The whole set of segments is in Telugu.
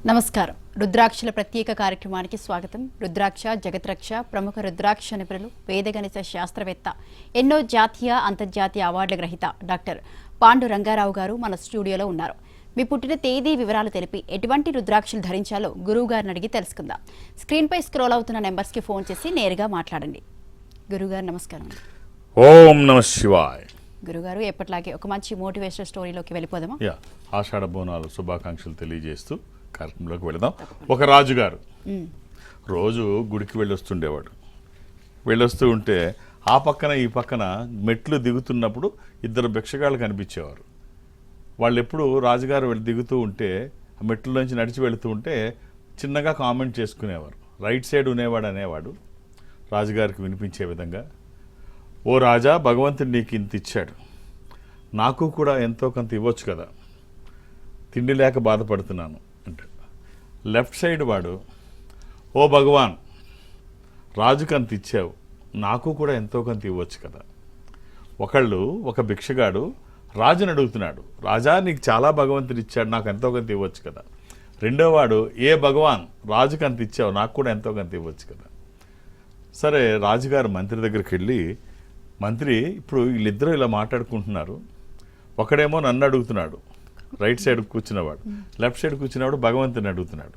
నమస్కారం. రుద్రాక్షల ప్రత్యేక కార్యక్రమానికి స్వాగతం. రుద్రాక్ష జగత్రక్ష ప్రముఖ రుద్రాక్ష నిపుణులు, వేదగణిత శాస్త్రవేత్త, ఎన్నో జాతీయ అంతర్జాతీయ అవార్డుల గ్రహీత డాక్టర్ పాండు రంగారావు గారు మన స్టూడియోలో ఉన్నారు. మీ పుట్టిన తేదీ వివరాలు తెలిపి ఎటువంటి రుద్రాక్షలు ధరించాలో గురువు గారిని అడిగి తెలుసుకుందాం. స్క్రీన్పై స్క్రోల్ అవుతున్న నెంబర్స్కి ఫోన్ చేసి నేరుగా మాట్లాడండి. గురుగారు నమస్కారం. ఓం నమ శివాయ్. గురుగారు, ఎప్పటిలాగే ఒక మంచి మోటివేషనల్ స్టోరీలోకి వెళ్ళిపోదామా? ఆషాఢ బోనాలు శుభాకాంక్షలు తెలియజేస్తూ కార్యక్రమంలోకి వెళదాం. ఒక రాజుగారు రోజు గుడికి వెళ్ళొస్తుండేవాడు. వెళ్ళొస్తూ ఉంటే ఆ పక్కన ఈ పక్కన మెట్లు దిగుతున్నప్పుడు ఇద్దరు భిక్షగాళ్ళు కనిపించేవారు. వాళ్ళు ఎప్పుడు రాజుగారు దిగుతూ ఉంటే ఆ మెట్లలోంచి నడిచి వెళుతూ ఉంటే చిన్నగా కామెంట్ చేసుకునేవారు. రైట్ సైడ్ ఉండేవాడు అనేవాడు రాజుగారికి వినిపించే విధంగా, ఓ రాజా, భగవంతుడు నీకు ఇంత ఇచ్చాడు, నాకు కూడా ఎంతో కొంత ఇవ్వచ్చు కదా, తిండి లేక బాధపడుతున్నాను అంటాడు. లెఫ్ట్ సైడ్ వాడు, ఓ భగవాన్, రాజుకు అంత ఇచ్చావు, నాకు కూడా ఎంతో కొంత ఇవ్వచ్చు కదా. ఒక భిక్షగాడు రాజుని అడుగుతున్నాడు, రాజా నీకు చాలా భగవంతుడు ఇచ్చాడు, నాకు ఎంతో కొంత ఇవ్వచ్చు కదా. రెండోవాడు, ఏ భగవాన్, రాజుకు అంత ఇచ్చావు, నాకు కూడా ఎంతో కొంత ఇవ్వచ్చు కదా. సరే, రాజుగారు మంత్రి దగ్గరికి వెళ్ళి, మంత్రి, ఇప్పుడు వీళ్ళిద్దరూ ఇలా మాట్లాడుకుంటున్నారు, ఒకడేమో నన్ను అడుగుతున్నాడు, రైట్ సైడ్ కూర్చున్నవాడు, లెఫ్ట్ సైడ్ కూర్చున్నవాడు భగవంతుని అడుగుతున్నాడు.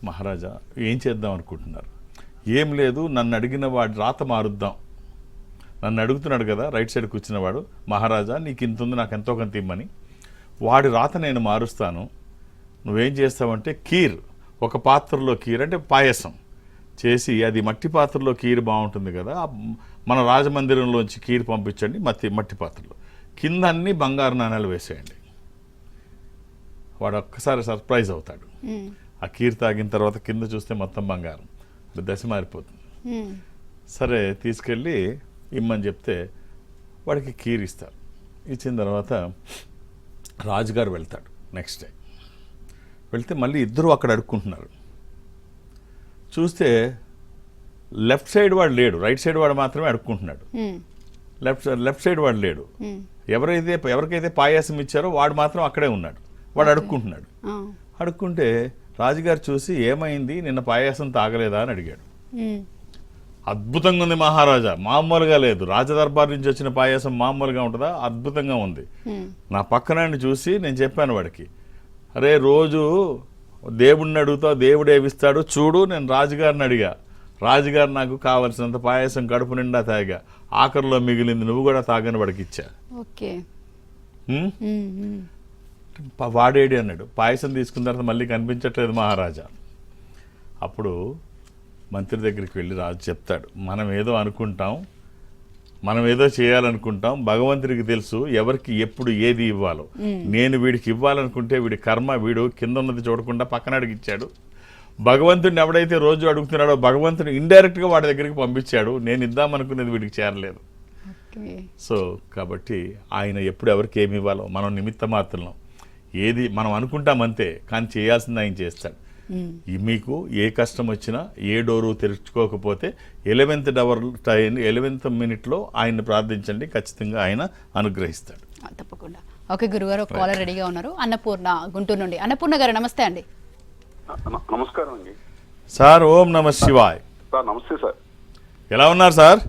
మహారాజా, ఏం చేద్దాం అనుకుంటున్నారు? ఏం లేదు, నన్ను అడిగిన వాడి రాత మారుద్దాం. నన్ను అడుగుతున్నాడు కదా రైట్ సైడ్ కూర్చున్నవాడు, మహారాజా నీకు ఇంత ఉంది, నాకు ఎంతో కొంత ఇమ్మని, వాడి రాత నేను మారుస్తాను. నువ్వేం చేస్తావంటే కీర్, ఒక పాత్రలో కీర్ అంటే పాయసం చేసి, అది మట్టి పాత్రలో కీర్ బాగుంటుంది కదా, మన రాజమందిరంలోంచి కీర్ పంపించండి మట్టి పాత్రలో, కింద అన్ని బంగారు నాణాలు వేసేయండి. వాడు ఒక్కసారి సర్ప్రైజ్ అవుతాడు. ఆ కీర్ తాగిన తర్వాత కింద చూస్తే మొత్తం బంగారం, దశ మారిపోతుంది. సరే, తీసుకెళ్ళి ఇమ్మని చెప్తే వాడికి కీర్ ఇస్తారు. ఇచ్చిన తర్వాత రాజుగారు వెళ్తాడు. నెక్స్ట్ డే వెళ్తే మళ్ళీ ఇద్దరు అక్కడ అడుక్కుంటున్నారు. చూస్తే లెఫ్ట్ సైడ్ వాడు లేడు, రైట్ సైడ్ వాడు మాత్రమే అడుక్కుంటున్నాడు. లెఫ్ట్ సైడ్ వాడు లేడు. ఎవరికైతే పాయాసం ఇచ్చారో వాడు మాత్రం అక్కడే ఉన్నాడు. వాడు అడుక్కుంటున్నాడు. అడుక్కుంటే రాజుగారు చూసి, ఏమైంది, నిన్న పాయాసం తాగలేదా అని అడిగాడు. అద్భుతంగా ఉంది మహారాజా, మామూలుగా లేదు, రాజదర్బార్ నుంచి వచ్చిన పాయాసం మామూలుగా ఉంటుందా, అద్భుతంగా ఉంది. నా పక్కనాన్ని చూసి నేను చెప్పాను వాడికి, అరే రోజు దేవుడిని అడుగుతావు, దేవుడు ఏమిస్తాడు చూడు, నేను రాజుగారిని అడిగా, రాజుగారు నాకు కావలసినంత పాయసం కడుపు నిండా తాగా, ఆఖరిలో మిగిలింది నువ్వు కూడా తాగని వాడికి ఇచ్చా. వాడేడి అన్నాడు. పాయసం తీసుకున్న తర్వాత మళ్ళీ కనిపించట్లేదు మహారాజా. అప్పుడు మంత్రి దగ్గరికి వెళ్ళి రాజు చెప్తాడు, మనం ఏదో అనుకుంటాం, మనం ఏదో చేయాలనుకుంటాం, భగవంతుడికి తెలుసు ఎవరికి ఎప్పుడు ఏది ఇవ్వాలో. నేను వీడికి ఇవ్వాలనుకుంటే వీడి కర్మ, వీడు కింద ఉన్నది చూడకుండా పక్కన అడిగిచ్చాడు. భగవంతుడిని ఎవడైతే రోజు అడుగుతున్నాడో భగవంతుడు ఇండైరెక్ట్గా వాడి దగ్గరికి పంపించాడు. నేను ఇద్దామనుకునేది వీడికి చేరలేదు. సో కాబట్టి ఆయన ఎప్పుడు ఎవరికి ఏమి ఇవ్వాలో మనం నిమిత్త మాత్రం, ఏది మనం అనుకుంటామంతే, కానీ చేయాల్సింది ఆయన చేస్తాడు. మీకు ఏ కష్టం వచ్చినా, ఏ డోరు తెరుచుకోకపోతే 11th మినిట్లో ఆయన్ని ప్రార్థించండి, ఖచ్చితంగా ఆయన అనుగ్రహిస్తాడు. తప్పకుండా. ఓకే గురుగారు, ఒక కాలర్ రెడీగా ఉన్నారు. అన్నపూర్ణ, గుంటూరు నుండి. అన్నపూర్ణ గారు నమస్తే అండి. నమస్కారం అండి సార్. ఓం నమ శివాయ్. సార్ నమస్తే సార్. ఎలా ఉన్నారు సార్?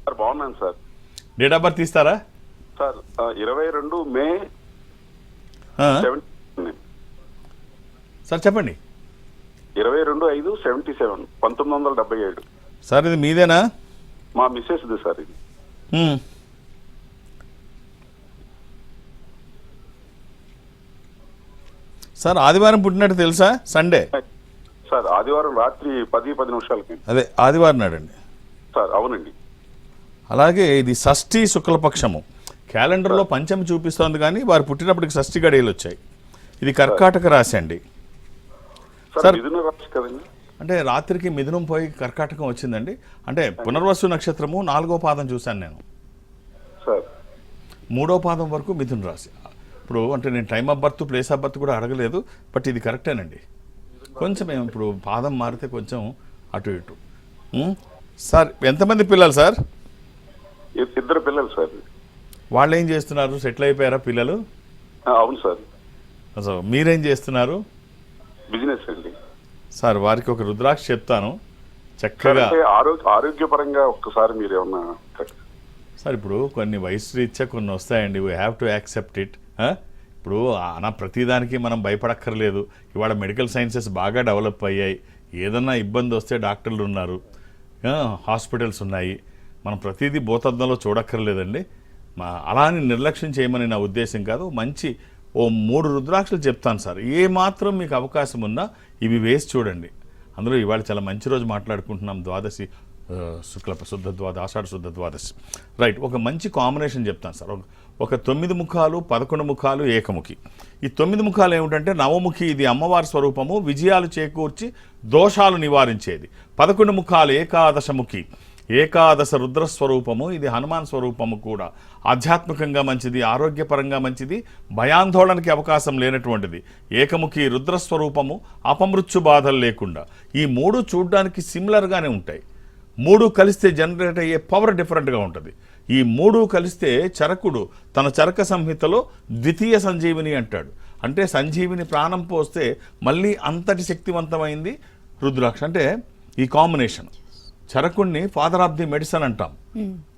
సార్ బాగున్నాను సార్. డేట్ ఆఫ్ బర్త్ ఇస్తారా సార్? 22 మే సార్ చెప్పండి. 22/5/77 1977 సార్. ఇది మీదేనా? మా మిస్సెస్ ఇది సార్. ఇది సార్ ఆదివారం పుట్టినట్టు తెలుసా? Sunday sir. ఆదివారం రాత్రి 10 నిమిషాలకి. అదే ఆదివారం నాడండి సార్. అవునండి. అలాగే ఇది షష్ఠి శుక్లపక్షము. క్యాలెండర్లో పంచమి చూపిస్తోంది, కానీ వారు పుట్టినప్పటికి షష్ఠి గడియలు వచ్చాయి. ఇది కర్కాటక రాశి అండి. సార్ మిథున రాశి కదండి. అంటే రాత్రికి మిథునం పోయి కర్కాటకం వచ్చిందండి. అంటే పునర్వసు నక్షత్రము 4వ పాదం చూశాను నేను సార్. 3వ పాదం వరకు మిథున రాశి. ఇప్పుడు అంటే నేను time of birth, place of birth కూడా అడగలేదు, బట్ ఇది కరెక్టేనండి. కొంచెం ఇప్పుడు పాదం మారితే కొంచెం అటు ఇటు. సార్ ఎంతమంది పిల్లలు సార్? 2 పిల్లలు సార్. వాళ్ళు ఏం చేస్తున్నారు? సెటిల్ అయిపోయారా పిల్లలు? అవును సార్. మీరేం చేస్తున్నారు? బిజినెస్ అండి. సార్ వారికి ఒక రుద్రాక్ష చెప్తాను సార్ చక్కగా. అంటే ఆరోగ్యపరంగా ఒక్కసారి మీరు ఏమన్నా సార్ ఇప్పుడు కొన్ని వయసు రీత్యా కొన్ని వస్తాయండి, we have to accept it. ఇప్పుడు నా ప్రతిదానికి మనం భయపడక్కర్లేదు. ఇవాళ మెడికల్ సైన్సెస్ బాగా డెవలప్ అయ్యాయి. ఏదన్నా ఇబ్బంది వస్తే డాక్టర్లు ఉన్నారు, హాస్పిటల్స్ ఉన్నాయి. మనం ప్రతిదీ భూతద్దంలో చూడక్కర్లేదండి. అలా అని నిర్లక్ష్యం చేయమని నా ఉద్దేశం కాదు. మంచి 3 రుద్రాక్షలు చెప్తాను సార్. ఏ మాత్రం మీకు అవకాశం ఉన్నా ఇవి వేసి చూడండి. అందులో ఇవాళ చాలా మంచి రోజు మాట్లాడుకుంటున్నాం, ద్వాదశి, శుక్ల శుద్ధ ద్వాదశి, ఆషాఢ శుద్ధ ద్వాదశి. రైట్, ఒక మంచి కాంబినేషన్ చెప్తాను సార్. ఒక 9 ముఖాలు, 11 ముఖాలు, ఏకముఖి. ఈ 9 ముఖాలు ఏమిటంటే నవముఖి, ఇది అమ్మవారి స్వరూపము, విజయాలు చేకూర్చి దోషాలు నివారించేది. 11 ముఖాలు ఏకాదశముఖి, ఏకాదశ రుద్రస్వరూపము, ఇది హనుమాన్ స్వరూపము కూడా. ఆధ్యాత్మికంగా మంచిది, ఆరోగ్యపరంగా మంచిది, భయాందోళనకి అవకాశం లేనటువంటిది. ఏకముఖి రుద్రస్వరూపము, అపమృత్యు బాధలు లేకుండా. ఈ 3 చూడ్డానికి సిమిలర్గానే ఉంటాయి. 3 కలిస్తే జనరేట్ అయ్యే పవర్ డిఫరెంట్గా ఉంటుంది. ఈ 3 కలిస్తే చరకుడు తన చరక సంహితలో ద్వితీయ సంజీవిని అంటాడు. అంటే సంజీవిని ప్రాణం పోస్తే మళ్ళీ అంతటి శక్తివంతమైంది రుద్రాక్ష. అంటే ఈ కాంబినేషన్, చరకుడిని ఫాదర్ ఆఫ్ ది మెడిసిన్ అంటాం.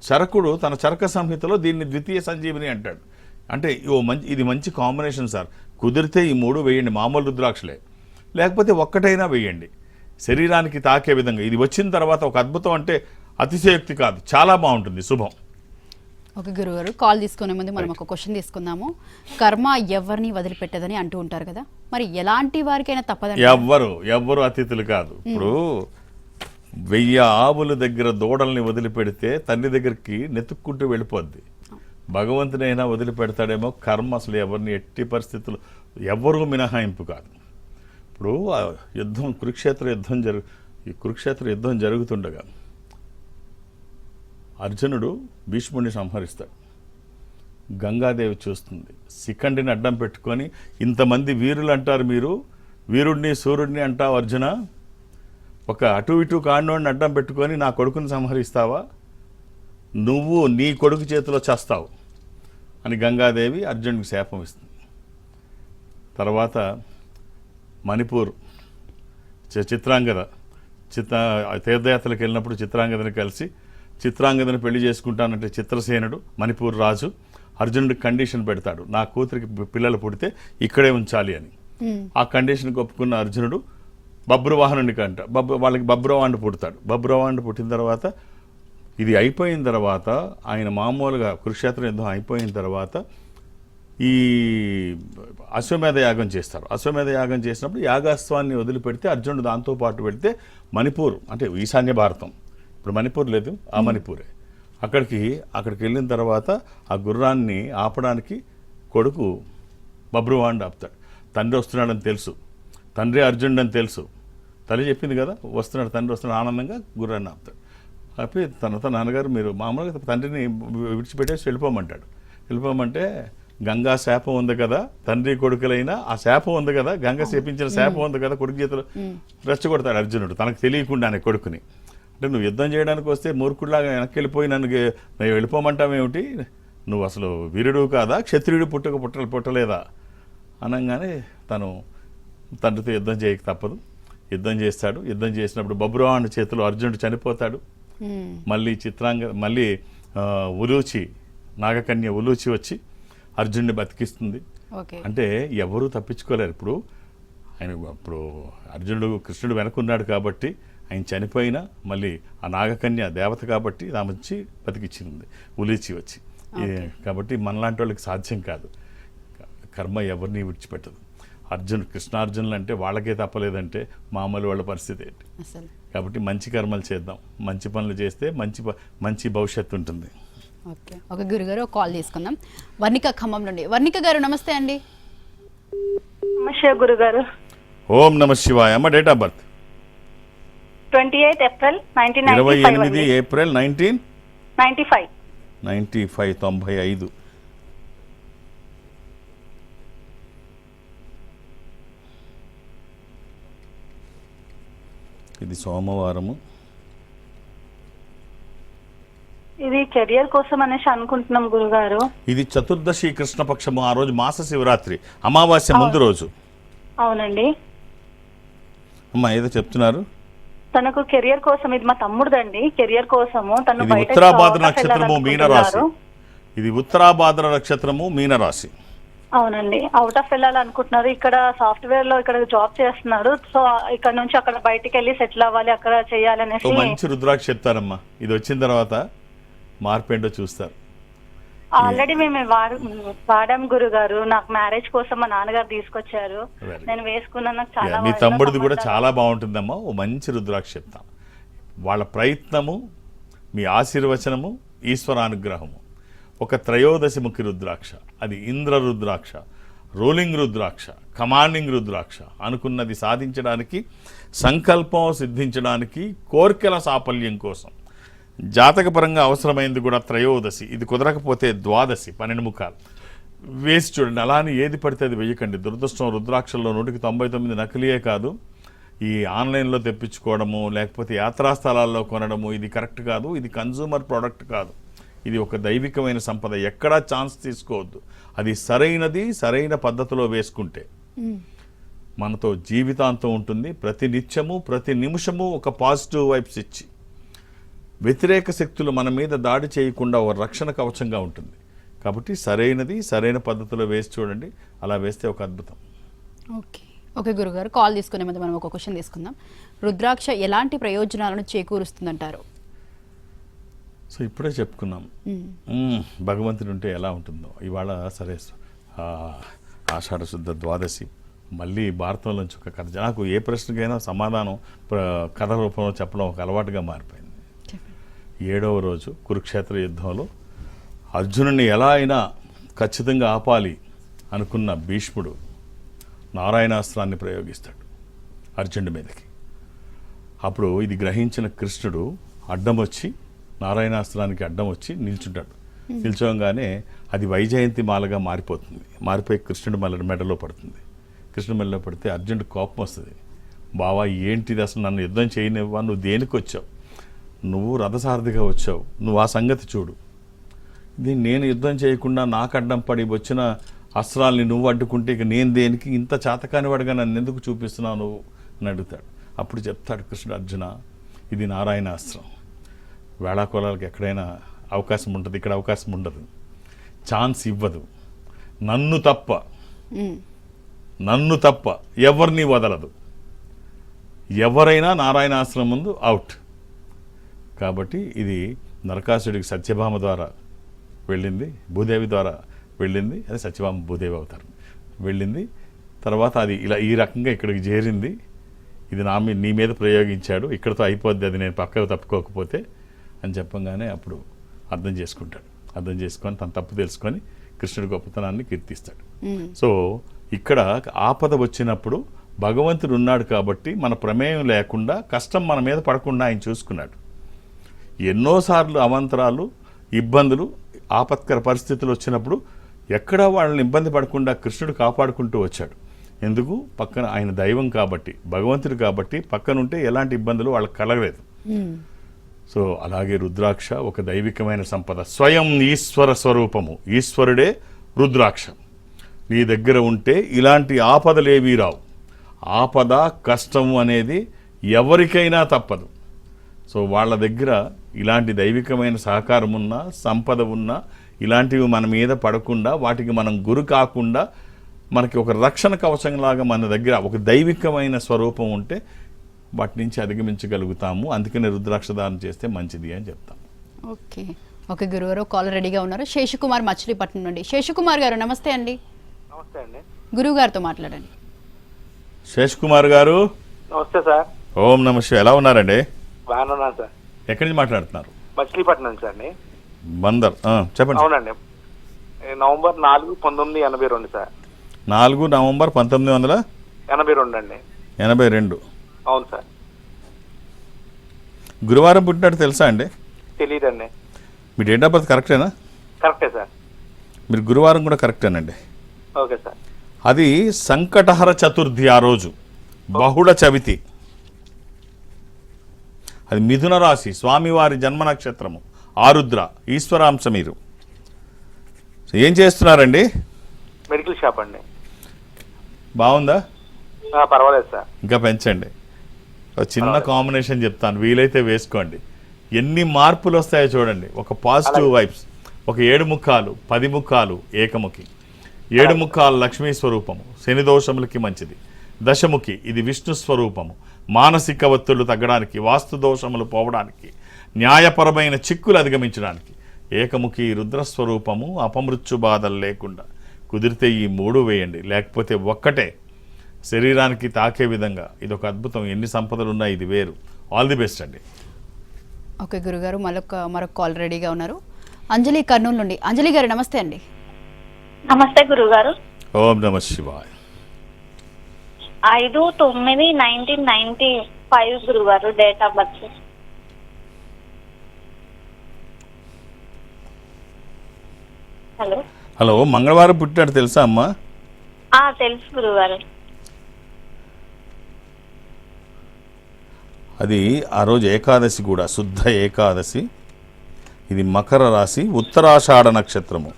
చరకుడు తన చరక సంహితలో దీన్ని ద్వితీయ సంజీవిని అంటాడు. అంటే ఇది మంచి కాంబినేషన్ సార్. కుదిరితే ఈ 3 వేయండి, మామూలు రుద్రాక్షలే. లేకపోతే ఒక్కటైనా వేయండి, శరీరానికి తాకే విధంగా. ఇది వచ్చిన తర్వాత ఒక అద్భుతం అంటే అతిశయోక్తి కాదు, చాలా బాగుంటుంది, శుభం. ఓకే గురుగారు, కాల్ తీసుకునే ముందు మనం ఒక క్వశ్చన్ తీసుకుందాము. కర్మ ఎవరిని వదిలిపెట్టదని అంటూ ఉంటారు కదా, మరి ఎలాంటి వారికైనా తప్పదని? ఎవ్వరు అతిథులు కాదు. ఇప్పుడు 1000 ఆవుల దగ్గర దూడల్ని వదిలిపెడితే తండ్రి దగ్గరికి నెతుక్కుంటూ వెళ్ళిపోద్ది. భగవంతునైనా వదిలిపెడతాడేమో. కర్మ అసలు ఎవరిని ఎట్టి పరిస్థితులు ఎవ్వరూ మినహాయింపు కాదు. ఇప్పుడు కురుక్షేత్ర యుద్ధం జరుగుతుండగా అర్జునుడు భీష్ముడిని సంహరిస్తాడు. గంగాదేవి చూస్తుంది, శిఖండిని అడ్డం పెట్టుకొని, ఇంతమంది వీరులు అంటారు మీరు, వీరుడిని సూర్యుడిని అంటావు అర్జున, ఒక అటు ఇటు కాండోడిని అడ్డం పెట్టుకొని నా కొడుకుని సంహరిస్తావా? నువ్వు నీ కొడుకు చేతిలో చేస్తావు అని గంగాదేవి అర్జునుడికి శాపం ఇస్తుంది. తర్వాత మణిపూర్ చిత్రాంగద తీర్థయాత్రలకు వెళ్ళినప్పుడు చిత్రాంగదని కలిసి చిత్రాంగదని పెళ్లి చేసుకుంటానంటే చిత్రసేనుడు మణిపూర్ రాజు అర్జునుడికి కండిషన్ పెడతాడు, నా కూతురికి పిల్లలు పుడితే ఇక్కడే ఉంచాలి అని. ఆ కండిషన్కి ఒప్పుకున్న అర్జునుడు బబ్రువాహనుడికి వాళ్ళకి బబ్రువాహనుడు పుడతాడు. బబ్రువాహనుడు పుట్టిన తర్వాత ఇది అయిపోయిన తర్వాత ఆయన మామూలుగా కురుక్షేత్ర యుద్ధం అయిపోయిన తర్వాత ఈ అశ్వమేధ యాగం చేస్తారు. అశ్వమేధ యాగం చేసినప్పుడు యాగాస్త్వాన్ని వదిలిపెడితే అర్జునుడు దాంతో పాటు పెడితే మణిపూర్ అంటే ఈశాన్య భారతం, ఇప్పుడు మణిపూర్ లేదు, ఆ మణిపూరే. అక్కడికి వెళ్ళిన తర్వాత ఆ గుర్రాన్ని ఆపడానికి కొడుకు బబ్రువాహనుడు ఆపుతాడు. తండ్రి వస్తున్నాడని తెలుసు, తండ్రి అర్జునుడు అని తెలుసు, తల్లి చెప్పింది కదా వస్తున్నాడు, తండ్రి వస్తున్నాడు, ఆనందంగా గుర్రాన్ని ఆపుతాడు. ఆపి తనతో నాన్నగారు మీరు మామూలుగా తండ్రిని విడిచిపెట్టేసి వెళ్ళిపోమంటే గంగా శాపం ఉంది కదా, తండ్రి కొడుకులైనా ఆ శాపం ఉంది కదా, గంగ శాపించిన శాపం ఉంది కదా, కొడుకు చేతులు రెచ్చగొడతాడు అర్జునుడు తనకు తెలియకుండానే కొడుకుని. అంటే నువ్వు యుద్ధం చేయడానికి వస్తే మూర్ఖుడిలాగా వెనక్కి వెళ్ళిపోయి నన్ను వెళ్ళిపోమంటావేమిటి, నువ్వు అసలు వీరుడు కాదా, క్షత్రియుడు పుట్టలేదా అనగానే తను తండ్రితో యుద్ధం చేయక తప్పదు. యుద్ధం చేస్తాడు. యుద్ధం చేసినప్పుడు బబ్రువాహనుడి చేతిలో అర్జునుడు చనిపోతాడు. మళ్ళీ ఉలూచి నాగకన్య ఉలూచి వచ్చి అర్జునుడిని బతికిస్తుంది. అంటే ఎవరూ తప్పించుకోలేరు. ఇప్పుడు అర్జునుడు కృష్ణుడు వెనకున్నాడు కాబట్టి ఆయన చనిపోయినా మళ్ళీ ఆ నాగకన్య దేవత కాబట్టి ఆమె వచ్చి బతికిచ్చింది ఉలూచి వచ్చి. కాబట్టి మనలాంటి వాళ్ళకి సాధ్యం కాదు, కర్మ ఎవరిని విడిచిపెట్టదు. కృష్ణార్జునులు అంటే వాళ్ళకే తప్పలేదంటే మామూలు వాళ్ళ పరిస్థితి ఏంటి? కాబట్టి మంచి కర్మలు చేద్దాం, మంచి పనులు చేస్తే మంచి భవిష్యత్తు ఉంటుంది. ఓకే, ఒక గురుగారు ఒక కాల్ తీసుకుందాం. వర్ణిక ఖమ్మం నుండి. వర్ణిక గారు నమస్తే అండి. నమస్తే గురుగారు. ఓం నమ శివాయ. అమ్మ date of birth 28 April 1995. 28 April 1995. ఇది సోమవారము. ఇది కెరియర్ కోసం అనేసి అనుకుంటున్నాం గురుగారు. ఇది చతుర్దశి కృష్ణపక్షము, ఆ రోజు మాస శివరాత్రి అమావాస్య ముందు రోజు. అవునండి. అమ్మా ఏదో చెప్తున్నారు. తనకు కెరియర్ కోసం, ఇది మా తమ్ముడుదండి, కెరియర్ కోసము తను ఇది బయట ఉత్తరాభాద్ర job నక్షత్రము మీనరాశి. వెళ్ళాలనుకుంటున్నారు. ఇది ఉత్తరాభాద్ర నక్షత్రము మీనరాశి. అవునండి, అవుట్ ఆఫ్ వెళ్ళాలనుకుంటున్నారు. ఇక్కడ సాఫ్ట్వేర్ లో ఇక్కడ జాబ్ చేస్తున్నారు. సో ఇక్కడ నుంచి అక్కడ బయటికి వెళ్ళి సెటిల్ అవ్వాలి, అక్కడ ఓ చేయాలనేసి. మంచి రుద్రాక్ష చెప్తారమ్మా. ఇది వచ్చిన తర్వాత మార్పు ఏంటో చూస్తారు. ఆల్రెడీ మేము వాడాం గురుగారు. నాకు మ్యారేజ్ కోసం మా నాన్నగారు తీసుకొచ్చారు. Very నేను వేసుకున్నాను, నాకు చాలా మీ బాగా తమ్ముడిది కూడా సంబంధాలు. చాలా బాగుంటుందమ్మా. ఓ మంచి రుద్రాక్ష చెప్తాం. వాళ్ళ ప్రయత్నము, మీ ఆశీర్వచనము, ఈశ్వరానుగ్రహము. ఒక త్రయోదశముఖి రుద్రాక్ష, అది ఇంద్ర రుద్రాక్ష, రోలింగ్ రుద్రాక్ష, కమాండింగ్ రుద్రాక్ష. అనుకున్నది సాధించడానికి, సంకల్పం సిద్ధించడానికి, కోర్కెల సాఫల్యం కోసం. జాతకపరంగా అవసరమైంది కూడా త్రయోదశి. ఇది కుదరకపోతే ద్వాదశి, 12 ముఖాలు వేసి చూడండి. అలానే ఏది పడితే అది వెయ్యకండి. దురదృష్టం రుద్రాక్షల్లో 99 నకిలీయే కాదు, ఈ ఆన్లైన్లో తెప్పించుకోవడము, లేకపోతే యాత్రాస్థలాల్లో కొనడము ఇది కరెక్ట్ కాదు. ఇది కన్జ్యూమర్ ప్రోడక్ట్ కాదు. ఇది ఒక దైవికమైన సంపద. ఎక్కడా ఛాన్స్ తీసుకోవద్దు. అది సరైన పద్ధతిలో వేసుకుంటే మనతో జీవితాంతం ఉంటుంది. ప్రతి నిత్యము, ప్రతి నిమిషము ఒక పాజిటివ్ వైబ్స్ ఇచ్చి వ్యతిరేక శక్తులు మన మీద దాడి చేయకుండా ఒక రక్షణ కవచంగా ఉంటుంది. కాబట్టి సరైన పద్ధతిలో వేసి చూడండి. అలా వేస్తే ఒక అద్భుతం. ఓకే గురుగారు, కాల్ తీసుకునే ముందు మనం ఒక క్వశ్చన్ తీసుకుందాం. రుద్రాక్ష ఎలాంటి ప్రయోజనాలను చేకూరుస్తుందంటారు? సో ఇప్పుడే చెప్పుకున్నాం భగవంతుడు ఉంటే ఎలా ఉంటుందో. ఇవాళ సరే ఆషాఢ శుద్ధ ద్వాదశి, మళ్ళీ భారతంలోంచి ఒక కథ. నాకు ఏ ప్రశ్నకైనా సమాధానం కథ రూపంలో చెప్పడం ఒక అలవాటుగా మారిపోయింది. 7వ రోజు కురుక్షేత్ర యుద్ధంలో అర్జునుడిని ఎలా అయినా ఖచ్చితంగా ఆపాలి అనుకున్న భీష్ముడు నారాయణాస్త్రాన్ని ప్రయోగిస్తాడు అర్జునుడి మీదకి. అప్పుడు ఇది గ్రహించిన కృష్ణుడు అడ్డం వచ్చి, నారాయణాస్త్రానికి అడ్డం వచ్చి నిల్చుంటాడు. నిల్చోగానే అది వైజయంతి మాలగా మారిపోతుంది. మారిపోయి కృష్ణుడి మెడలో పడుతుంది. కృష్ణుడి మెడలో పడితే అర్జునుడి కోపం వస్తుంది. బావా ఏంటిది అసలు, నన్ను యుద్ధం చేయనివ్వా, నువ్వు దేనికి వచ్చావు, నువ్వు రథసారథిగా వచ్చావు, నువ్వు ఆ సంగతి చూడు. ఇది నేను యుద్ధం చేయకుండా నాకు అడ్డం పడి వచ్చిన అస్త్రాల్ని నువ్వు అడ్డుకుంటే ఇక నేను దేనికి, ఇంత చాతకానివాడిగా నన్ను ఎందుకు చూపిస్తున్నావు నువ్వు అని అడుగుతాడు. అప్పుడు చెప్తాడు కృష్ణుడు, అర్జున ఇది నారాయణాస్త్రం. వేళాకోళాలకు ఎక్కడైనా అవకాశం ఉంటుంది, ఇక్కడ అవకాశం ఉండదు. ఛాన్స్ ఇవ్వదు. నన్ను తప్ప ఎవరిని వదలదు. ఎవరైనా నారాయణాస్త్రం ముందు అవుట్. కాబట్టి ఇది నరకాసుడికి సత్యభామ ద్వారా వెళ్ళింది, భూదేవి ద్వారా వెళ్ళింది. అదే సత్యభామ భూదేవి అవుతారు వెళ్ళింది. తర్వాత అది ఇలా ఈ రకంగా ఇక్కడికి చేరింది. ఇది నీ మీద ప్రయోగించాడు, ఇక్కడితో అయిపోద్ది, అది నేను పక్కకు తప్పుకోకపోతే అని చెప్పంగానే అప్పుడు అర్థం చేసుకుంటాడు. అర్థం చేసుకొని తన తప్పు తెలుసుకొని కృష్ణుడి గొప్పతనాన్ని కీర్తిస్తాడు. సో ఇక్కడ ఆపద వచ్చినప్పుడు భగవంతుడు ఉన్నాడు కాబట్టి మన ప్రమేయం లేకుండా, కష్టం మన మీద పడకుండా ఆయన చూసుకున్నాడు. ఎన్నోసార్లు అవంతరాలు, ఇబ్బందులు, ఆపత్కర పరిస్థితులు వచ్చినప్పుడు ఎక్కడా వాళ్ళని ఇబ్బంది పడకుండా కృష్ణుడు కాపాడుకుంటూ వచ్చాడు. ఎందుకు? పక్కన ఆయన దైవం కాబట్టి, భగవంతుడు కాబట్టి పక్కనుంటే ఎలాంటి ఇబ్బందులు వాళ్ళకి కలగలేదు. సో అలాగే రుద్రాక్ష ఒక దైవికమైన సంపద, స్వయం ఈశ్వర స్వరూపము. ఈశ్వరుడే రుద్రాక్ష. నీ దగ్గర ఉంటే ఇలాంటి ఆపదలేవీ రావు. ఆపద, కష్టము అనేది ఎవరికైనా తప్పదు. సో వాళ్ళ దగ్గర ఇలాంటి దైవికమైన సహకారం ఉన్నా, సంపద ఉన్నా, ఇలాంటివి మన మీద పడకుండా, వాటికి మనం గురి కాకుండా, మనకి ఒక రక్షణ కవచంలాగా మన దగ్గర ఒక దైవికమైన స్వరూపం ఉంటే వాటి నుంచి అధిగమించగలుగుతాము. అందుకనే రుద్రాక్ష దానం చేస్తే మంచిది అని చెప్తాం. ఓకే గురుగారు, కాల్ రెడీగా ఉన్నారు. శేషకుమార్ మచిలీపట్నం నుండి. శేషకుమార్ గారు నమస్తే అండి. నమస్తే అండి. గురువు గారితో మాట్లాడండి. శేషకుమార్ గారు నమస్తే సార్. ఓం నమ శివాయ. ఎలా ఉన్నారండి? బాగానే ఉన్నాను సార్. ఎక్కడి నుంచి మాట్లాడుతున్నారు? మచిలీపట్నం నుంచి అండి. బందర్. చెప్పండి. అవునండి. November 4, 1982 sir. 4 నవంబర్ 1982 అండి. 82. అవును సార్. గురువారం పుట్టినట్టు తెలుసా అండి? తెలియదండి. మీ డేట్ ఆఫ్ బర్త్ కరెక్టేనా? కరెక్టే సార్. మీరు గురువారం కూడా కరెక్టేనండి. Okay sir. అది సంకటహర చతుర్థి, ఆ రోజు బహుళ చవితి. అది మిథున రాశి, స్వామివారి జన్మ నక్షత్రము, ఆరుద్ర, ఈశ్వరాంశ. మీరు ఏం చేస్తున్నారండి? మెడికల్ షాప్ అండి. బాగుందా? పర్వాలేదు సార్. ఇంకా పెంచండి. ఒక చిన్న కాంబినేషన్ చెప్తాను, వీలైతే వేసుకోండి. ఎన్ని మార్పులు వస్తాయో చూడండి. ఒక పాజిటివ్ వైబ్స్, ఒక 7 ముఖాలు 10 ముఖాలు ఏకముఖి, 7 ముఖాలు లక్ష్మీ స్వరూపము, శని దోషములకి మంచిది. దశముఖి ఇది విష్ణు స్వరూపము, మానసిక ఒత్తిళ్లు తగ్గడానికి, వాస్తు దోషములు పోవడానికి, న్యాయపరమైన చిక్కులు అధిగమించడానికి. ఏకముఖి రుద్రస్వరూపము, అపమృత్యు బాధలు లేకుండా. కుదిరితే ఈ 3 వేయండి, లేకపోతే ఒక్కటే శరీరానికి తాకే విధంగా. ఇది ఒక అద్భుతం. ఎన్ని సంపదలు ఉన్నాయి, ఇది వేరు. ఆల్ ది బెస్ట్ అండి. ఓకే గురుగారు, మరొక కాల్ రెడీగా ఉన్నారు. అంజలి కర్నూలు నుండి. అంజలి గారు నమస్తే అండి. నమస్తే గురుగారు. ఓం నమ శివాయ. 5/9/1995 గురుగారు date of birth. Hello hello, మంగళవారం పుట్టినట్టు తెలుసా అమ్మా? తెలుసు గురుగారు. అది ఆ రోజు ఏకాదశి కూడా, శుద్ధ ఏకాదశి. ఇది మకర రాశి, ఉత్తరాషాఢ నక్షత్రము.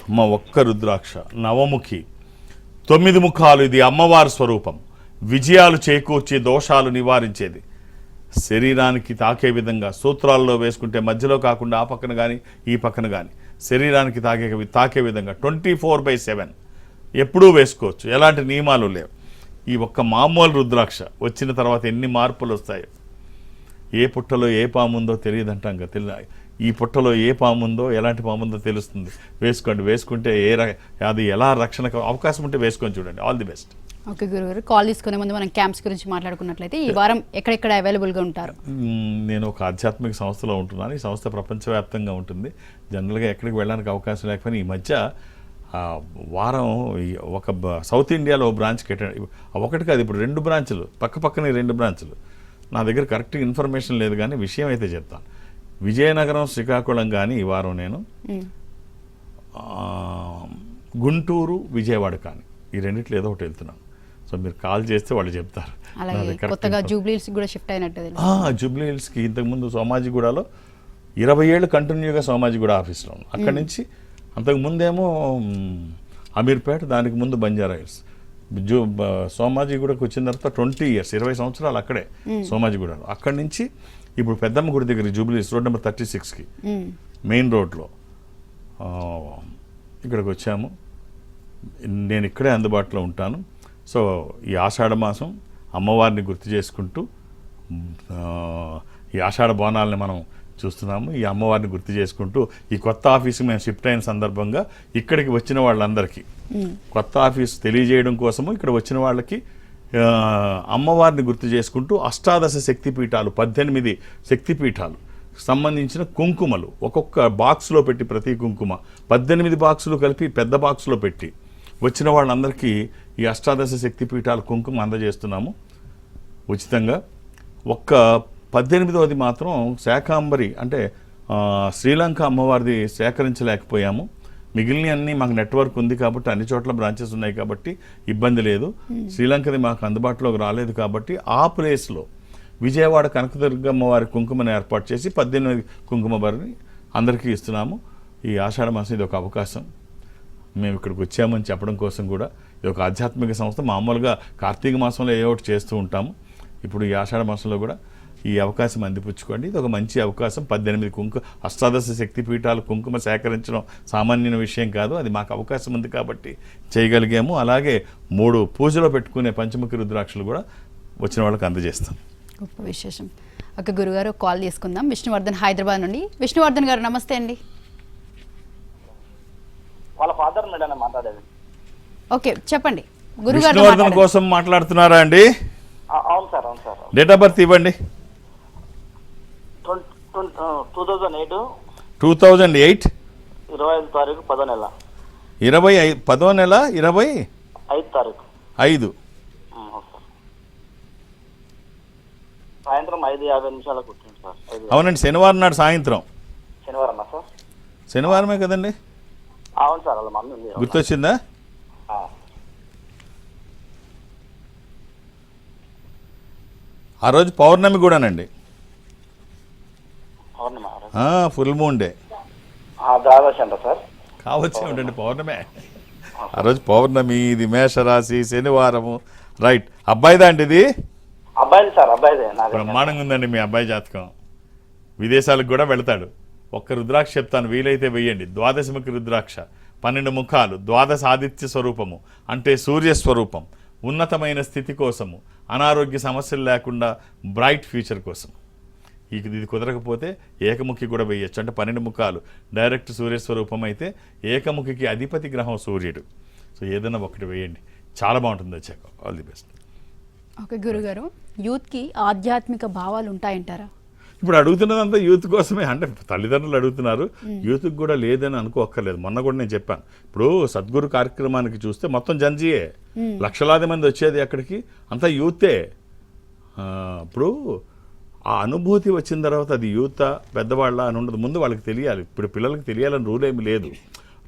అమ్మ ఒక్క రుద్రాక్ష, నవముఖి, 9 ముఖాలు. ఇది అమ్మవారి స్వరూపం. విజయాలు చేకూర్చి దోషాలు నివారించేది. శరీరానికి తాకే విధంగా సూత్రాల్లో వేసుకుంటే మధ్యలో కాకుండా ఆ పక్కన కానీ ఈ పక్కన కానీ శరీరానికి తాకే విధంగా 24/7 ఎప్పుడూ వేసుకోవచ్చు. ఎలాంటి నియమాలు లేవు. ఈ ఒక్క మామూలు రుద్రాక్ష వచ్చిన తర్వాత ఎన్ని మార్పులు వస్తాయో. ఏ పుట్టలో ఏ పాము ఉందో తెలియదంటాం కదా, ఈ పుట్టలో ఏ పాము ఉందో ఎలాంటి పాము ఉందో తెలుస్తుంది. వేసుకోండి. వేసుకుంటే అది ఎలా రక్షణకు అవకాశం ఉంటే వేసుకొని చూడండి. All the best. ఓకే గురుగారు, కాల్ తీసుకునే ముందు మనం క్యాంప్స్ గురించి మాట్లాడుకున్నట్లయితే ఈ వారం ఎక్కడెక్కడ అవైలబుల్గా ఉంటారు? నేను ఒక ఆధ్యాత్మిక సంస్థలో ఉంటున్నాను. ఈ సంస్థ ప్రపంచవ్యాప్తంగా ఉంటుంది. జనరల్గా ఎక్కడికి వెళ్ళడానికి అవకాశం లేకపోయినా ఈ మధ్య వారం ఒక సౌత్ ఇండియాలో బ్రాంచ్కి ఒకటి కాదు, ఇప్పుడు 2 బ్రాంచులు, పక్కనే 2 బ్రాంచులు. నా దగ్గర కరెక్ట్ ఇన్ఫర్మేషన్ లేదు కానీ విషయం అయితే చెప్తాను. విజయనగరం, శ్రీకాకుళం కానీ ఈ వారం నేను, గుంటూరు, విజయవాడ కానీ ఈ రెండిట్లో ఏదో ఒకటి వెళ్తున్నాను. సో మీరు కాల్ చేస్తే వాళ్ళు చెప్తారు. కొత్తగా జూబ్లీ హిల్స్ కూడా షిఫ్ట్ అయినట్టు. జూబ్లీ హిల్స్కి ఇంతకుముందు సోమాజిగూడలో 20 ఏళ్ళు కంటిన్యూగా సోమాజిగూడ ఆఫీస్లో ఉన్నాను. అక్కడి నుంచి అంతకుముందేమో అమీర్పేట, దానికి ముందు బంజారా హిల్స్. సోమాజిగూడకు వచ్చిన తర్వాత 20 years, 20 సంవత్సరాలు అక్కడే సోమాజిగూడలో. అక్కడి నుంచి ఇప్పుడు పెద్దమ్మ గుడి దగ్గర జూబ్లీ హిల్స్ రోడ్ నెంబర్ 36కి మెయిన్ రోడ్లో ఇక్కడికి వచ్చాము. నేను ఇక్కడే అందుబాటులో ఉంటాను. సో ఈ ఆషాఢ మాసం అమ్మవారిని గుర్తు చేసుకుంటూ ఈ ఆషాఢ బోనాలని మనం చూస్తున్నాము. ఈ అమ్మవారిని గుర్తు చేసుకుంటూ ఈ కొత్త ఆఫీస్కి మేము షిఫ్ట్ అయిన సందర్భంగా ఇక్కడికి వచ్చిన వాళ్ళందరికీ కొత్త ఆఫీస్ తెలియజేయడం కోసము ఇక్కడ వచ్చిన వాళ్ళకి అమ్మవారిని గుర్తు చేసుకుంటూ అష్టాదశ శక్తిపీఠాలు, 18 శక్తిపీఠాలు సంబంధించిన కుంకుమలు ఒక్కొక్క బాక్స్లో పెట్టి, ప్రతి కుంకుమ 18 బాక్సులు కలిపి పెద్ద బాక్స్లో పెట్టి వచ్చిన వాళ్ళందరికీ ఈ అష్టాదశ శక్తిపీఠాలు కుంకుమ అందజేస్తున్నాము ఉచితంగా. ఒక్క 18వది మాత్రం శాకాంబరి అంటే శ్రీలంక అమ్మవారిది సేకరించలేకపోయాము. మిగిలిన అన్నీ మాకు నెట్వర్క్ ఉంది కాబట్టి, అన్ని చోట్ల బ్రాంచెస్ ఉన్నాయి కాబట్టి ఇబ్బంది లేదు. శ్రీలంకది మాకు అందుబాటులోకి రాలేదు కాబట్టి ఆ ప్లేస్లో విజయవాడ కనకదుర్గమ్మ వారి కుంకుమను ఏర్పాటు చేసి 18 కుంకుమ బరిని అందరికీ ఇస్తున్నాము. ఈ ఆషాఢ మాసం ఇది ఒక అవకాశం. మేము ఇక్కడికి వచ్చామని చెప్పడం కోసం కూడా ఇది ఒక ఆధ్యాత్మిక సంస్థ. మామూలుగా కార్తీక మాసంలో ఏ ఒకటి చేస్తూ ఉంటాము. ఇప్పుడు ఈ ఆషాఢ మాసంలో కూడా ఈ అవకాశం అందిపుచ్చుకోండి. ఇది ఒక మంచి అవకాశం. 18 అష్టాదశ శక్తిపీఠాలు కుంకుమ సేకరించడం సామాన్యమైన విషయం కాదు. అది మాకు అవకాశం ఉంది కాబట్టి చేయగలిగాము. అలాగే 3 పూజలో పెట్టుకునే పంచముఖి రుద్రాక్షలు కూడా వచ్చిన వాళ్ళకి అందజేస్తాం. గొప్ప విశేషం. ఒక గురుగారు కాల్ తీసుకుందాం. విష్ణువర్ధన్ హైదరాబాద్ నుండి. విష్ణువర్ధన్ గారు నమస్తే అండి. వాళ్ళ ఫాదర్ మేడం మాట్లాడేది. ఓకే చెప్పండి గురుగారు. విష్ణువర్ధన్ కోసం మాట్లాడుతున్నారా అండి? అవును సార్, అవును సార్. డేట్ ఆఫ్ బర్త్ ఇవ్వండి. 2008 2008 25వ తారీఖు 10వ నెల 10వ నెల 25వ తారీఖు 5. సాయంత్రం 5:50 కూర్చుంది సార్. అవునండి, శనివారం నాడు సాయంత్రం. శనివారం సార్? శనివారమే కదండి. అవును సార్, వాళ్ళ మమ్మీ ఉంది. గుర్తొచ్చిందా? ఆ రోజు పౌర్ణమి కూడానండి. ఫుల్ మూన్ డే సార్ కావచ్చు. ఏమిటండి పౌర్ణమే ఆ రోజు పౌర్ణమి. ఇది మేషరాశి, శనివారము. రైట్. అబ్బాయిదా అండి ఇది? అబ్బాయిది సార్, అబ్బాయిదే. బ్రహ్మాండంగా ఉందండి మీ అబ్బాయి జాతకం. విదేశాలకు కూడా వెళతాడు. ఒక్క రుద్రాక్ష చెప్తాను, వీలైతే వెయ్యండి. ద్వాదశముఖి రుద్రాక్ష, 12 ముఖాలు, ద్వాదశ ఆదిత్య స్వరూపము అంటే సూర్య స్వరూపం, ఉన్నతమైన స్థితి కోసము, అనారోగ్య సమస్యలు లేకుండా బ్రైట్ ఫ్యూచర్ కోసం. ఇది కుదరకపోతే ఏకముఖి కూడా వేయచ్చు. అంటే 12 ముఖాలు డైరెక్ట్ సూర్యస్వరూపం అయితే ఏకముఖికి అధిపతి గ్రహం సూర్యుడు. సో ఏదైనా ఒకటి వేయండి, చాలా బాగుంటుంది. వచ్చాక ఆల్ ది బెస్ట్. ఓకే గురుగారు, యూత్కి ఆధ్యాత్మిక భావాలు ఉంటాయంటారా? ఇప్పుడు అడుగుతున్నదంతా యూత్ కోసమే, అంటే తల్లిదండ్రులు అడుగుతున్నారు, యూత్కి కూడా లేదని అనుకోక్కర్లేదు. మొన్న కూడా నేను చెప్పాను, ఇప్పుడు సద్గురు కార్యక్రమానికి చూస్తే మొత్తం జంజీయే, లక్షలాది మంది వచ్చేది అక్కడికి, అంతా యూతే. ఇప్పుడు ఆ అనుభూతి వచ్చిన తర్వాత అది యూత పెద్దవాళ్ళ అని ఉండదు, ముందు వాళ్ళకి తెలియాలి. ఇప్పుడు పిల్లలకి తెలియాలని రూల్ ఏమి లేదు.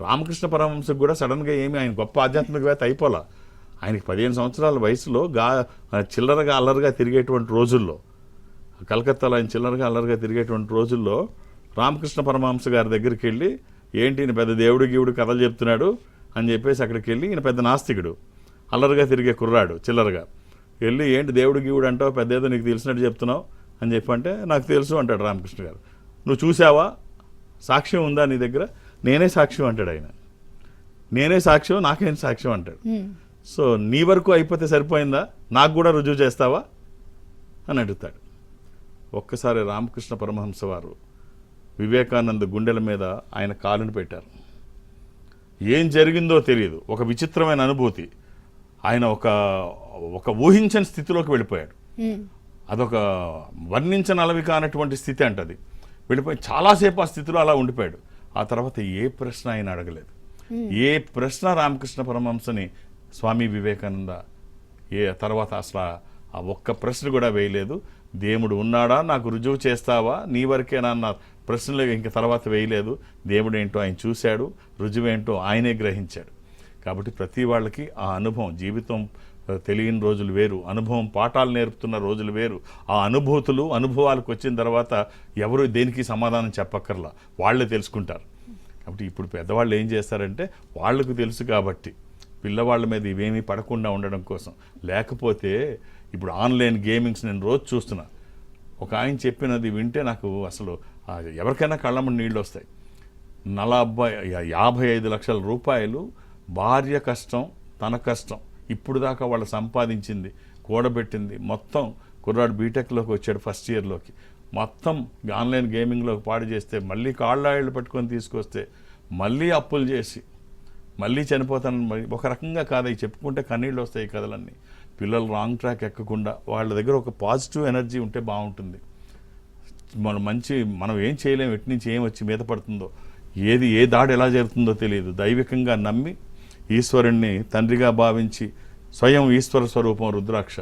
రామకృష్ణ పరమహంసకు కూడా సడన్గా ఏమి ఆయన గొప్ప ఆధ్యాత్మికవేత్త అయిపోలా. ఆయనకి 15 సంవత్సరాల వయసులో చిల్లరగా అల్లరిగా తిరిగేటువంటి రోజుల్లో, కలకత్తాలో ఆయన చిల్లరగా అల్లరిగా తిరిగేటువంటి రోజుల్లో రామకృష్ణ పరమహంస గారి దగ్గరికి వెళ్ళి, ఏంటి ఈయన పెద్ద దేవుడు గీవుడు కథలు చెప్తున్నాడు అని చెప్పేసి అక్కడికి వెళ్ళి, ఈయన పెద్ద నాస్తికుడు, అల్లరిగా తిరిగే కుర్రాడు, చిల్లరగా వెళ్ళి, ఏంటి దేవుడు గీవుడు అంటావు, పెద్ద ఏదో నీకు తెలిసినట్టు చెప్తున్నావు అని చెప్పంటే, నాకు తెలుసు అంటాడు రామకృష్ణ గారు. నువ్వు చూసావా, సాక్ష్యం ఉందా నీ దగ్గర? నేనే సాక్ష్యం అంటాడు ఆయన. నేనే సాక్ష్యం, నాకేం సాక్ష్యం అంటాడు. సో నీ వరకు అయిపోతే సరిపోయిందా, నాకు కూడా రుజువు చేస్తావా అని అడుగుతాడు. ఒక్కసారి రామకృష్ణ పరమహంస వారు వివేకానంద గుండెల మీద ఆయన కాలుని పెట్టారు. ఏం జరిగిందో తెలియదు, ఒక విచిత్రమైన అనుభూతి. ఆయన ఒక ఊహించని స్థితిలోకి వెళ్ళిపోయాడు. అదొక వర్ణించనలవి కానటువంటి స్థితి అంటది. వెళ్ళిపోయి చాలాసేపు ఆ స్థితిలో అలా ఉండిపోయాడు. ఆ తర్వాత ఏ ప్రశ్న ఆయన అడగలేదు. ఏ ప్రశ్న రామకృష్ణ పరమహంసని స్వామి వివేకానంద తర్వాత అసలు ఆ ఒక్క ప్రశ్న కూడా వేయలేదు. దేవుడు ఉన్నాడా, నాకు రుజువు చేస్తావా, నీ వరకేనా అన్న ప్రశ్నలు ఇంక తర్వాత వేయలేదు. దేవుడు ఏంటో ఆయన చూశాడు, రుజువేంటో ఆయనే గ్రహించాడు. కాబట్టి ప్రతి వాళ్ళకి ఆ అనుభవం, జీవితం తెలియని రోజులు వేరు, అనుభవం పాఠాలు నేర్పుతున్న రోజులు వేరు. ఆ అనుభవాలకు వచ్చిన తర్వాత ఎవరు దేనికి సమాధానం చెప్పక్కర్లా, వాళ్ళే తెలుసుకుంటారు. కాబట్టి ఇప్పుడు పెద్దవాళ్ళు ఏం చేస్తారంటే, వాళ్ళకు తెలుసు కాబట్టి పిల్లవాళ్ళ మీద ఇవేమీ పడకుండా ఉండడం కోసం. లేకపోతే ఇప్పుడు ఆన్లైన్ గేమింగ్స్ నేను రోజు చూస్తున్నా. ఒక ఆయన చెప్పినది వింటే నాకు అసలు ఎవరికైనా కళ్ళమ్మడి నీళ్ళు వస్తాయి. 55 లక్షల రూపాయలు భార్య కష్టం, తన కష్టం, ఇప్పుడు దాకా వాళ్ళు సంపాదించింది, కూడబెట్టింది మొత్తం. కుర్రాడు బీటెక్లోకి వచ్చాడు, ఫస్ట్ ఇయర్లోకి, మొత్తం ఆన్లైన్ గేమింగ్లోకి పాడు చేస్తే, మళ్ళీ కాళ్ళాయిళ్ళు పట్టుకొని తీసుకొస్తే, మళ్ళీ అప్పులు చేసి, మళ్ళీ చనిపోతానని. ఒక రకంగా కాదు, అవి చెప్పుకుంటే కన్నీళ్ళు వస్తాయి కథలన్నీ. పిల్లలు రాంగ్ ట్రాక్ ఎక్కకుండా వాళ్ళ దగ్గర ఒక పాజిటివ్ ఎనర్జీ ఉంటే బాగుంటుంది. మనం ఏం చేయలేము, ఎటు నుంచి ఏం వచ్చి మీద పడుతుందో, ఏ దాడి ఎలా జరుగుతుందో తెలియదు. దైవికంగా నమ్మి ఈశ్వరుణ్ణి తండ్రిగా భావించి, స్వయం ఈశ్వర స్వరూపం రుద్రాక్ష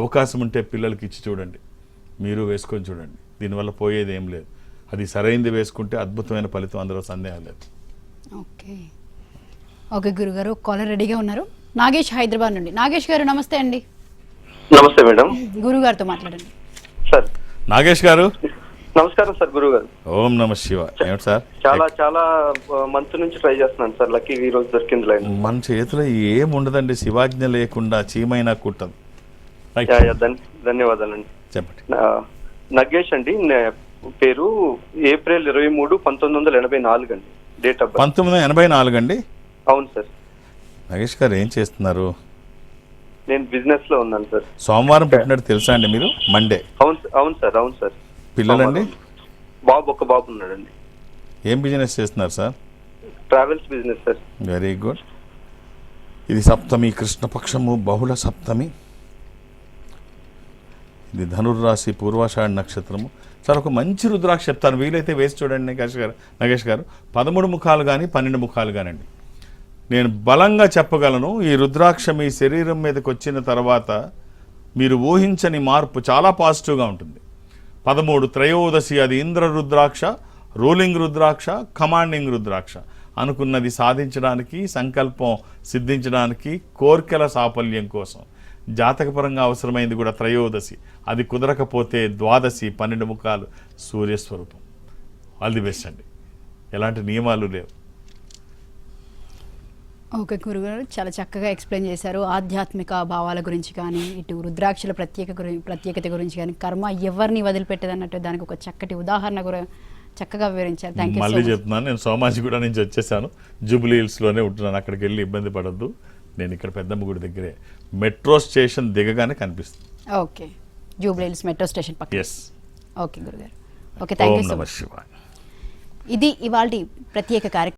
అవకాశం ఉంటే పిల్లలకి ఇచ్చి చూడండి, మీరు వేసుకొని చూడండి. దీనివల్ల పోయేది ఏం లేదు. అది సరైనది వేసుకుంటే అద్భుతమైన ఫలితం, అందులో సందేహం లేదు. ఓకే గురుగారు, కాలర్ రెడీగా ఉన్నారు. నాగేష్, హైదరాబాద్ నుండి. నాగేష్ గారు నమస్తే అండి. నమస్తే మేడం. గురుగారితో మాట్లాడండి సార్. నాగేష్ గారు నమస్కారం సార్. గురువు గారు. ఓం నమ శివ. ఏమిటి సార్? చాలా మంత్ నుంచి ట్రై చేస్తున్నాను సార్. లక్కీ ఈ రోజు దొరికింది లైన్. మన చేతిలో ఏం ఉండదండి, శివాజ్ఞ లేకుండా చీమైనా కుట్టదు. ధన్యవాదాలండి. చెప్పండి. నగేష్ అండి, పేరు. ఏప్రిల్ 23, 1984 అండి డేట్ ఆఫ్ బర్త్. 1984 అండి? అవును సార్. నగేష్ గారు ఏం చేస్తున్నారు? నేను బిజినెస్ లో ఉన్నాను సార్. సోమవారం పుట్టినట్టు తెలుసా అండి మీరు? మండే. అవును సార్. పిల్లలండి? ఒక బాబు ఉన్నాడండి. ఏం బిజినెస్ చేస్తున్నారు sir? Travels business sir. Very good. ఇది సప్తమి, కృష్ణపక్షము, బహుళ సప్తమి. ఇది ధనుర్రాశి, పూర్వాషాఢ నక్షత్రము. సార్ ఒక మంచి రుద్రాక్ష చెప్తాను, వీలైతే వేసి చూడండి నగేష్ గారు. 13 ముఖాలు కానీ 12 ముఖాలు కానండి. నేను బలంగా చెప్పగలను, ఈ రుద్రాక్ష మీ శరీరం మీదకి వచ్చిన తర్వాత మీరు ఊహించని మార్పు చాలా పాజిటివ్గా ఉంటుంది. 13 త్రయోదశి, అది ఇంద్ర రుద్రాక్ష, రూలింగ్ రుద్రాక్ష, కమాండింగ్ రుద్రాక్ష. అనుకున్నది సాధించడానికి, సంకల్పం సిద్ధించడానికి, కోర్కెల సాఫల్యం కోసం. జాతకపరంగా అవసరమైంది కూడా త్రయోదశి. అది కుదరకపోతే ద్వాదశి, 12 ముఖాలు, సూర్యస్వరూపం. ఆల్ ది బెస్ట్ అండి. ఎలాంటి నియమాలు లేవు. ఓకే గురుగారు, చాలా చక్కగా ఎక్స్ప్లెయిన్ చేశారు. ఆధ్యాత్మిక భావాల గురించి కానీ, ఇటు రుద్రాక్షల ప్రత్యేకత గురించి కానీ, కర్మ ఎవరిని వదిలిపెట్టేది అన్నట్టు దానికి ఒక చక్కటి ఉదాహరణ కూడా చక్కగా వివరించారు. Thank you. మళ్ళీ చెప్తున్నాను, నేను సోమాజిగూడ నుంచి వచ్చేసాను, జూబ్లీ హిల్స్లోనే ఉంటున్నాను. అక్కడికి వెళ్ళి ఇబ్బంది పడద్దు. నేను ఇక్కడ పెద్దమ్మ గుడి దగ్గరే, మెట్రో స్టేషన్ దిగగానే కనిపిస్తుంది. Okay, Jubilee Hills metro station పక్కన. ఎస్. ఓకే గురుగారు. ఓకే, థ్యాంక్ ఓం యూ సో నమః మచ్. శివాయ. ఇది ఇవాల్టి ప్రత్యేక కార్యక్రమం.